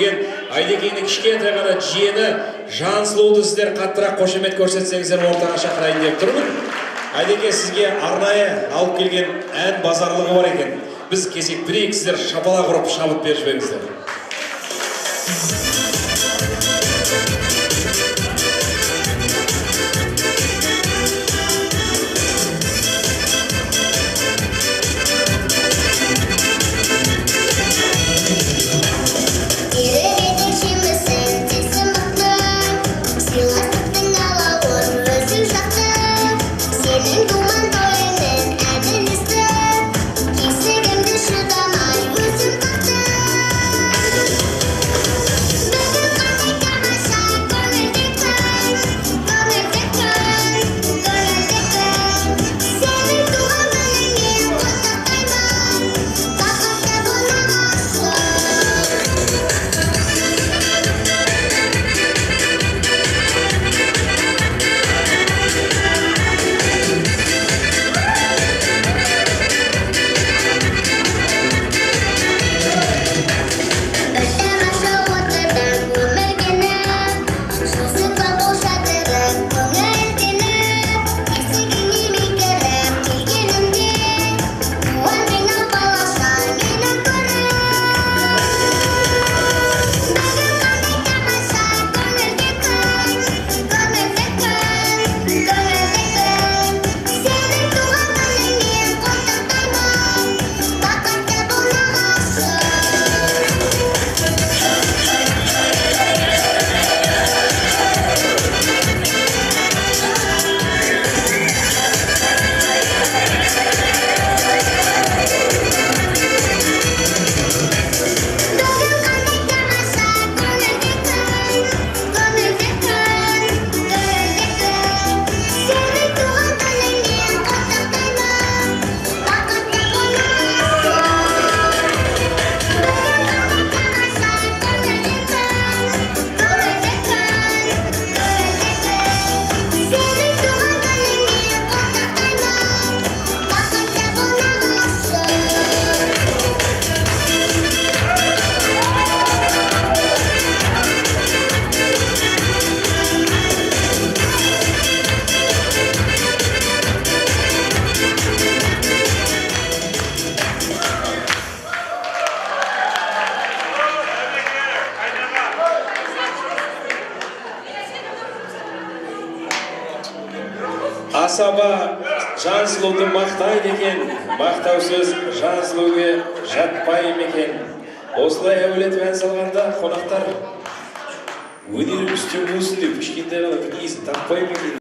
Айдекеңнің кішкентай ғана жиені Жансұлуды сіздер қаттырақ қошемет көрсетсеңіздер ортаға шақырайын деп тұрмын. Айдеке, сізге арнайы алып келген ән базарлығы бар екен. Біз кезектірейік, сіздер шапалақ ұрып шабыт беріп жіберіңіздер. Асаба Жансұлуды мақтайды екен, мақтау сөз Жансұлуға жатпай екен. Осылай әуелетіп ән салғанда қонақтар өнер үстем болсын деп кішкентай ғана киіз таппай ма екен?